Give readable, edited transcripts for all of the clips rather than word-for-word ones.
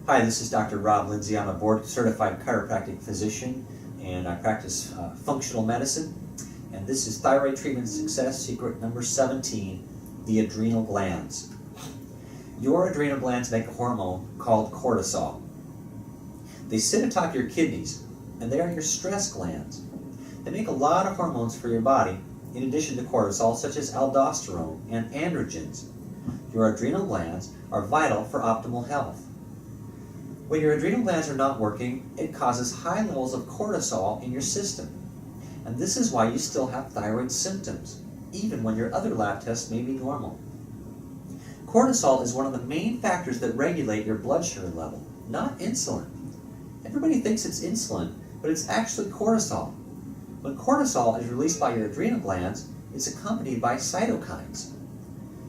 Hi, this is Dr. Rob Lindsay. I'm a board-certified chiropractic physician, and I practice functional medicine. And this is Thyroid Treatment Success Secret number 17, the adrenal glands. Your adrenal glands make a hormone called cortisol. They sit atop your kidneys, and they are your stress glands. They make a lot of hormones for your body, in addition to cortisol, such as aldosterone and androgens. Your adrenal glands are vital for optimal health. When your adrenal glands are not working, it causes high levels of cortisol in your system. And this is why you still have thyroid symptoms, even when your other lab tests may be normal. Cortisol is one of the main factors that regulate your blood sugar level, not insulin. Everybody thinks it's insulin, but it's actually cortisol. When cortisol is released by your adrenal glands, it's accompanied by cytokines.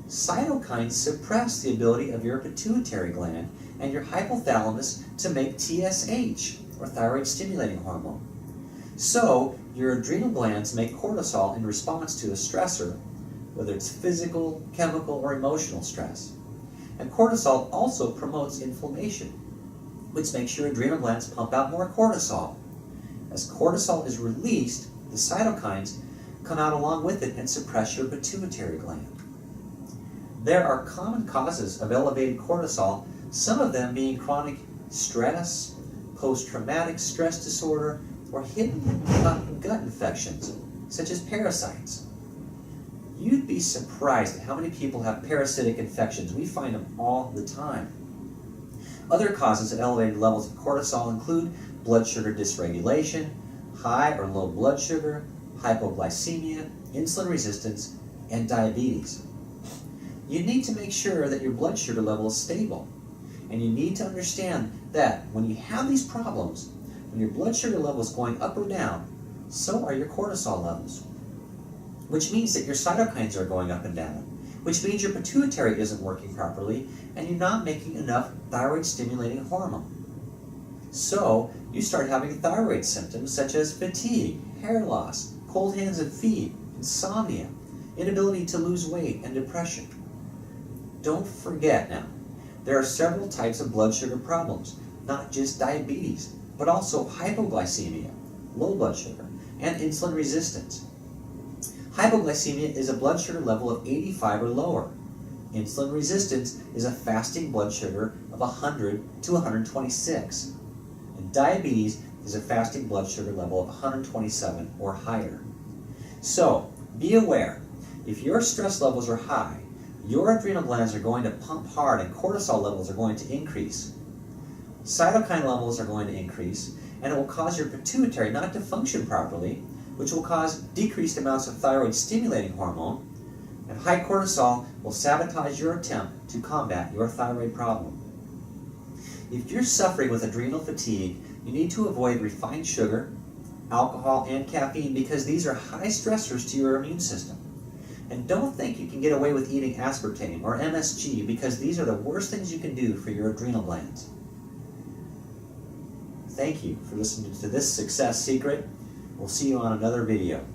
Cytokines suppress the ability of your pituitary gland and your hypothalamus to make TSH, or thyroid stimulating hormone. So, your adrenal glands make cortisol in response to a stressor, whether it's physical, chemical, or emotional stress. And cortisol also promotes inflammation, which makes your adrenal glands pump out more cortisol. As cortisol is released, the cytokines come out along with it and suppress your pituitary gland. There are common causes of elevated cortisol, some of them being chronic stress, post-traumatic stress disorder, or hidden gut infections, such as parasites. You'd be surprised at how many people have parasitic infections. We find them all the time. Other causes of elevated levels of cortisol include blood sugar dysregulation, high or low blood sugar, hypoglycemia, insulin resistance, and diabetes. You need to make sure that your blood sugar level is stable. And you need to understand that when you have these problems, when your blood sugar level is going up or down, so are your cortisol levels. Which means that your cytokines are going up and down. Which means your pituitary isn't working properly and you're not making enough thyroid stimulating hormone. So, you start having thyroid symptoms such as fatigue, hair loss, cold hands and feet, insomnia, inability to lose weight, and depression. Don't forget now, there are several types of blood sugar problems, not just diabetes, but also hypoglycemia, low blood sugar, and insulin resistance. Hypoglycemia is a blood sugar level of 85 or lower. Insulin resistance is a fasting blood sugar of 100 to 126. And diabetes is a fasting blood sugar level of 127 or higher. So, be aware, if your stress levels are high, your adrenal glands are going to pump hard and cortisol levels are going to increase. Cytokine levels are going to increase, and it will cause your pituitary not to function properly, which will cause decreased amounts of thyroid stimulating hormone, and high cortisol will sabotage your attempt to combat your thyroid problem. If you're suffering with adrenal fatigue, you need to avoid refined sugar, alcohol, and caffeine because these are high stressors to your immune system. And don't think you can get away with eating aspartame or MSG because these are the worst things you can do for your adrenal glands. Thank you for listening to this Success Secret. We'll see you on another video.